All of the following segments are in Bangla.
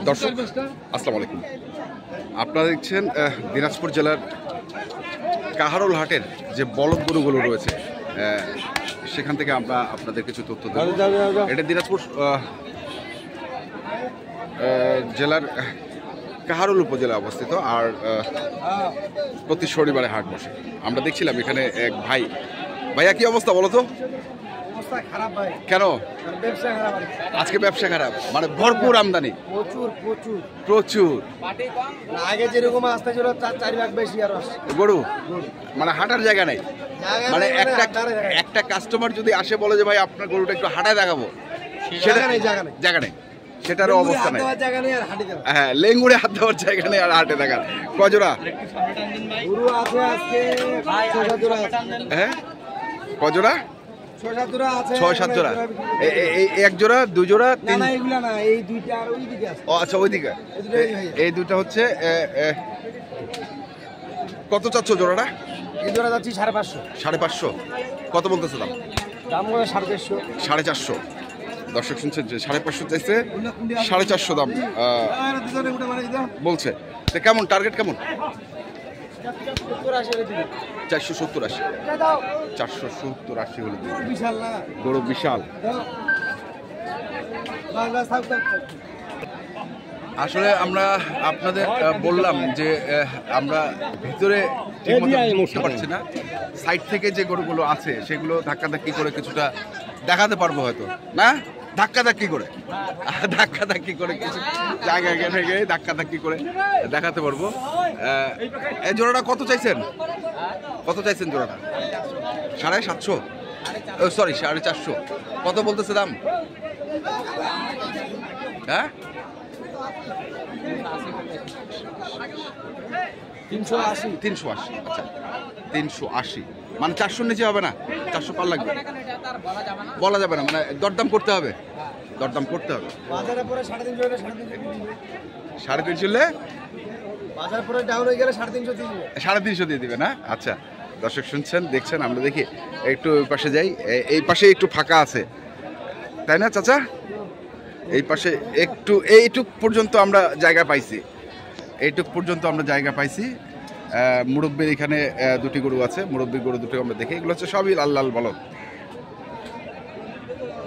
দর্শক আসসালামু আলাইকুম। আপনারা দেখছেন দিনাজপুর জেলার কাহারোল হাটের যে বলদ গরুগুলো রয়েছে সেখান থেকে আমরা আপনাদের কিছু তথ্য দেব। এটা দিনাজপুর জেলার কাহারোল উপজেলা অবস্থিত, আর প্রতি শনিবারে হাট বসে। আমরা দেখছিলাম এখানে এক ভাইয়া কি অবস্থা বলো তো? কেন আজকে ব্যবসা খারাপ? মানে ভরপুর আমদানি, প্রচুর আগে যেরকম আসতে ছিল তার 4 ভাগ বেশি আর গরু, মানে হাঁটার জায়গা নেই। মানে একটা কাস্টমার যদি আসে বলে যে ভাই আপনার গরুটা একটু হাঁটায় দেখাবো, সেটা জায়গা নেই, সেটারও অবস্থা নেই। হ্যাঁ, লেঙ্গুড়ে হাত দেওয়ার জায়গা নেই আর হাটে দেখার। কজোড়া হ্যাঁ, কজোড়া? 6-7 জোড়া। এক জোড়া, 2 জোড়া, 3? ও আচ্ছা, ওইদিকে এই দুইটা হচ্ছে। কত চাচ্ছ জোড়াটা? এই জোড়া যাচ্ছি 550। 550? কত বলতেছে দাম? দাম করে 450। 450। দর্শক শুনছেন যে 550 চাইছে, 450 দাম বলছে। তো কেমন টার্গেট কেমন? 470-80। 470-80 হলে গরু বিশাল। আসলে আমরা আপনাদের বললাম যে আমরা ভিতরে বুঝতে পারছি না, সাইড থেকে যে গরুগুলো আছে সেগুলো ধাক্কাধাক্কি করে কিছুটা দেখাতে পারবো হয়তো, না ধাক্কাধাক্কি করে কিছু জায়গা থেকে ধাক্কাধাক্কি করে দেখাতে পারবো। এই জোড়াটা কত চাইছেন? জোড়াটা 750? সরি 450। কত বলতেছে দাম? হ্যাঁ, 380। আচ্ছা, 380 মানে 400 নিচে হবে না? 400 পার লাগবে? বলা যাবে না, মানে দরদাম করতে হবে। সাড়ে 300 হলে 350 দিয়ে দিবে না? আচ্ছা, দর্শক শুনছেন, দেখছেন, আমরা দেখি একটু ওই পাশে যাই। এই পাশে একটু ফাঁকা আছে, তাই না চাচা? এই পাশে একটু এইটুক পর্যন্ত আমরা জায়গা পাইছি। মুরব্বির এখানে 2টি গরু আছে, মুরব্বির গরু দুটো আমরা দেখি। এগুলো হচ্ছে সবই লাল লাল বলদ।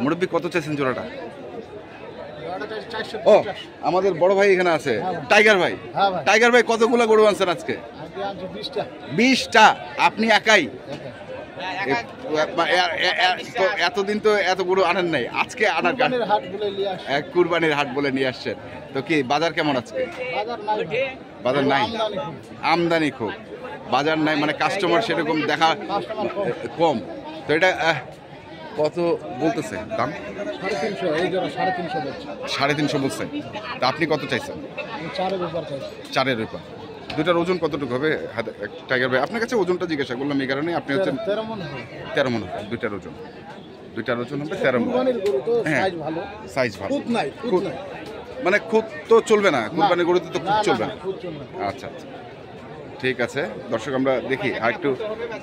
মুরব্বি কত চাইছেন জোড়াটা? ও, আমাদের বড় ভাই এখানে আছে, টাইগার ভাই কতগুলা গরু আনছেন আজকে? 20টা। আপনি একাই? এতদিন তো এত গরু আনেন নাই, আজকে আনার কুরবানির হাট বলে নিয়ে আসছেন। তো কি বাজার কেমন আজকে? বাজার নাই, আমদানি খুব, বাজার নাই, মানে কাস্টমার সেরকম দেখা কম। তো এটা কত বলতেছে দাম? 350 বলছে। তা আপনি কত চাইছেন? 4-এর উপর। দুটার ওজন কতটুকু হবে টাইগার ভাই? আপনার কাছে ওজনটা জিজ্ঞাসা করলাম এই কারণে। আপনি হচ্ছেন 13 মন হবে দুইটার ওজন হবে 13 মন। হ্যাঁ, সাইজ ভালো, মানে খুব তো চলবে না, কুরবানির গরুতে তো খুব চলবে না। আচ্ছা, ঠিক আছে। দর্শক আমরা দেখি আর একটু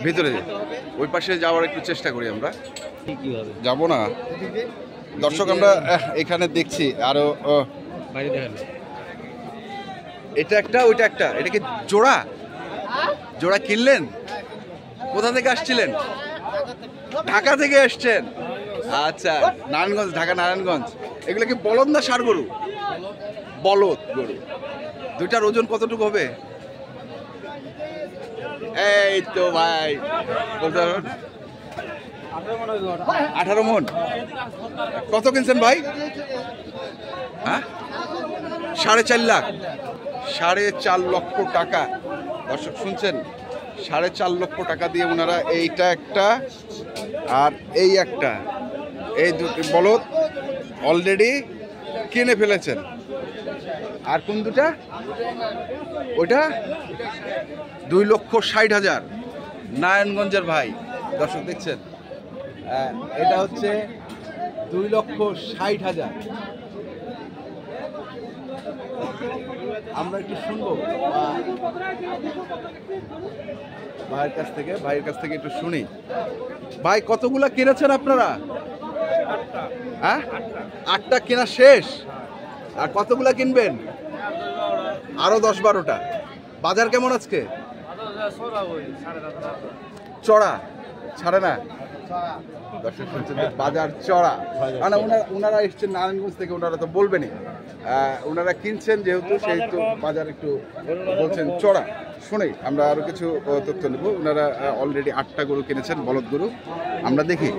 ভিতরে যাই, ওই পাশে যাওয়ার একটু চেষ্টা করি। আমরা যাবো না দর্শক, আমরা এখানে দেখছি আরো। এটা একটা, ওইটা একটা। এটা কি জোড়া কিনলেন? কোথা থেকে আসছিলেন? ঢাকা থেকে আসছেন? আচ্ছা, নারায়ণগঞ্জ, ঢাকা নারায়ণগঞ্জ। এগুলো কি বলদ না ষাঁড় গরু? বলদ গরু। দুইটার ওজন কতটুকু হবে? এই তো ভাই বলতে 18 মন। কত কিনছেন ভাই? হ্যাঁ, 4.5 লাখ। 4.5 লক্ষ টাকা। দর্শক শুনছেন, 4.5 লক্ষ টাকা দিয়ে ওনারা এইটা একটা আর এই একটা, এই দুটি বলদ অলরেডি কিনে ফেলেছেন। আর কোন দুটা? ওইটা 2,60,000 নারায়ণগঞ্জের ভাই। দর্শক দেখছেন, এটা হচ্ছে 2,60,000। আমরা একটু শুনবো ভাইয়ের কাছ থেকে একটু শুনি। ভাই কতগুলা কিনেছেন আপনারা? হ্যাঁ, 8টা কেনা শেষ। আর কতগুলা কিনবেন? আরো 10-12টা। বাজার কেমন আজকে? চড়া ছাড়ে না। দর্শক শুনছেন বাজার চড়া, মানে ওনারা এসছেন নারায়ণগঞ্জ থেকে, ওনারা তো বলবেনই, ওনারা কিনছেন যেহেতু সেহেতু বাজার একটু বলছেন চড়া। শুনেই আমরা আরো কিছু তথ্য নেব। ওনারা অলরেডি 8টা গরু কিনেছেন, বলদ গরু। আমরা দেখি,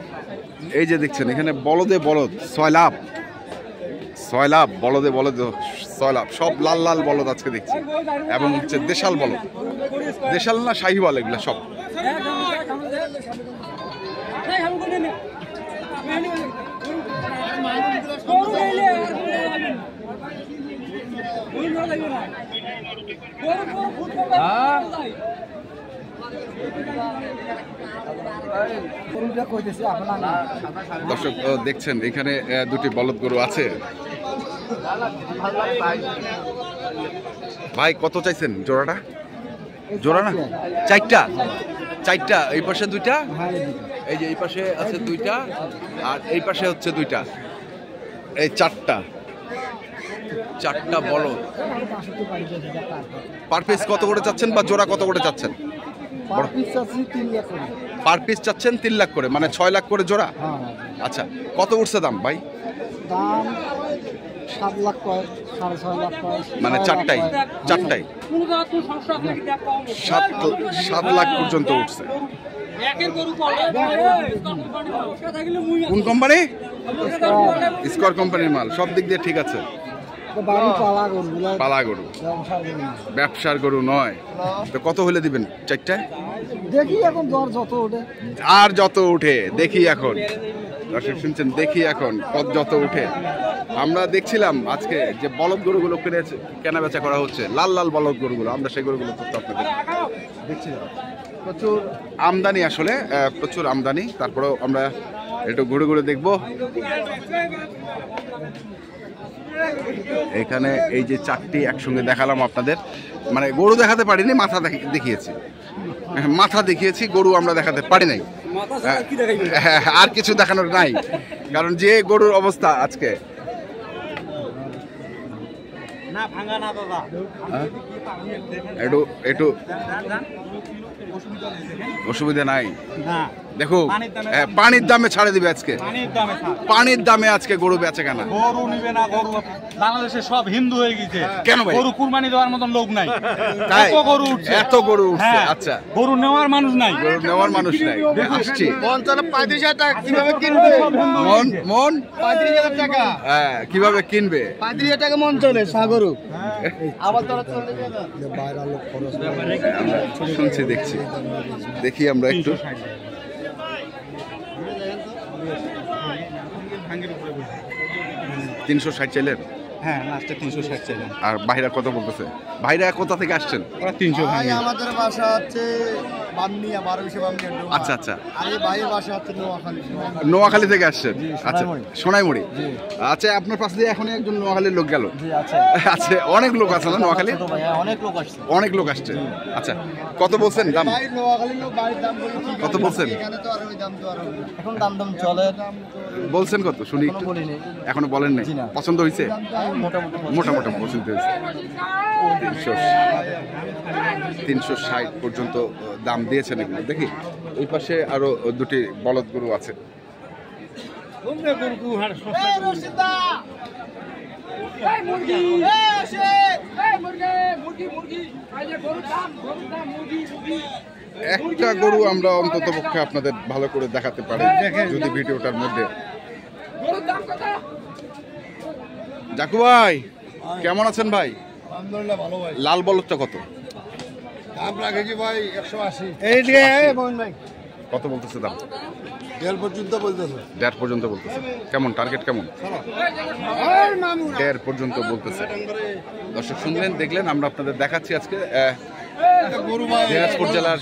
এই যে দেখছেন এখানে বলদে বলদ 6 লাভ, 6 লাভ, বলদে বলদ 6 লাভ, সব লাল লাল বলদ আজকে দেখছি, এবং হচ্ছে দেশাল বলদ, দেশাল না শাহিওয়াল, এগুলা সব। দর্শক দেখছেন এখানে দুটি বলদ গরু আছে। ভাই কত চাইছেন জোড়াটা? জোড়া না, চারটা। এই পাশে 2টা, এই যে এই পাশে আছে 2টা, আর এই পাশে হচ্ছে 2টা, এই 4টা বলদ। পার পিস কত করে চাচ্ছেন, বা জোড়া কত করে চাচ্ছেন? পার পিস চাচ্ছেন 3 লাখ করে, মানে 6 লাখ করে জোড়া। আচ্ছা, কত উঠছে দাম ভাই? দাম 7 লাখ, 6.5 লাখ, মানে চারটাই 7 লাখ পর্যন্ত উঠছে। কোন কোম্পানি? স্কোয়ার কোম্পানির মাল, সব দিক দিয়ে ঠিক আছে। পালা গরু, ব্যবসার গরু নয়। তো কত হলে দিবেন চারটায়? দেখি এখন যত ওঠে, আর যত উঠে দেখি। এখন দর্শক শুনছেন, দেখি এখন যত উঠে। আমরা দেখছিলাম আজকে যে বলদ গরুগুলো কেনা বেচা করা হচ্ছে, লাল লাল বলদ গরুগুলো, আমরা সেই গরুগুলো তো আপনাদের দেখছিলাম। প্রচুর আমদানি, আসলে প্রচুর আমদানি। তারপরেও আমরা একটু ঘুরে ঘুরে দেখবো। এখানে এই যে 4টি একসঙ্গে দেখালাম আপনাদের, মানে গরু দেখাতে পারিনি, মাথা দেখিয়েছি, গরু আমরা দেখাতে পারি নাই। আর কিছু দেখানোর নাই, কারণ যে গরুর অবস্থা আজকে। একটু অসুবিধা নাই, দেখো পানির দামে ছাড়ে দিবে আজকে, পানির দামে আজকে গরু বেচে কেনা। গরু নিবে না, গরু বাংলাদেশে সব হিন্দু হয়ে গেছে। কেন ভাই? গরু কুরবানি দেওয়ার মতন লোক নাই, এত গরু উঠছে। আচ্ছা, গরু নেওয়ার মানুষ নাই, আসছি। 35,000 টাকা কিভাবে কিনবে? মন 35,000 টাকা, হ্যাঁ, কিভাবে কিনবে? 35,000 টাকা মন চলে সাগরু। আবার তোরা চলে শুনছি, দেখি আমরা একটু। 360 চাইলেন? হ্যাঁ, লাস্টে 360 চাইলেন। আর ভাইরা কত বলতেছে? ভাইরা কোথা থেকে আসছেন? ওরা 300 ভাঙে। আমাদের বাসা হচ্ছে বামনিয়া, 12 বামনিয়া। আচ্ছা আচ্ছা, আরে ভাইয়ের বাসা হচ্ছে নোয়াখালী। নোয়াখালী থেকে আসছেন? আচ্ছা, সোনাইমুড়ি। আচ্ছা, আপনার পাশে দিয়ে এখনই একজন নোয়াখালীর লোক গেল? আচ্ছা, অনেক লোক আছে না নোয়াখালী? অনেক লোক আসছে। আচ্ছা, কত বলছেন দাম? কত বলছেন? এখন দাম চলে, বলছেন কত শুনি একটু? এখনো বলেন নাই? পছন্দ হয়েছে? মোটামুটি পছন্দ হয়েছে। 360 পর্যন্ত দাম দিয়েছেন এগুলো। দেখি এই পাশে আরো 2টি বলদ গরু আছে। একটা গরু আমরা অন্তত পক্ষে আপনাদের ভালো করে দেখাতে পারি যদি ভিডিওটার মধ্যে। জাকু ভাই কেমন আছেন ভাই? আলহামদুলিল্লাহ ভালো ভাই। লাল বলদটা কত দাম রাখেছি ভাই? 180। কত বলতেছে দাম? 1.5 পর্যন্ত বলতেছে। 1.5 পর্যন্ত বলতেছে। কেমন টার্গেট কেমন? 1.5 পর্যন্ত বলতেছে। দর্শক শুনলেন, দেখলেন, আমরা আপনাদের দেখাচ্ছি আজকে দিনাজপুর জেলার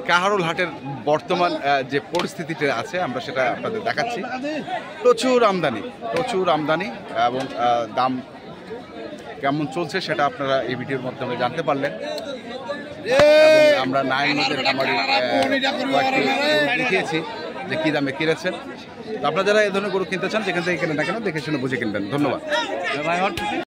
কাহারোল হাটের বর্তমান যে পরিস্থিতিটা আছে আমরা সেটা আপনাদের দেখাচ্ছি। প্রচুর আমদানি এবং দাম কেমন চলছে সেটা আপনারা এই ভিডিওর মাধ্যমে জানতে পারলেন। আমরা নারায়ণগঞ্জের খামারি দেখিয়েছি। যে কী দামে কিনেছেন। তো আপনারা যারা এই ধরনের গরু কিনতে চান যেখান থেকে কেনেন না কেন দেখে শুনে বুঝে কিনবেন। ধন্যবাদ।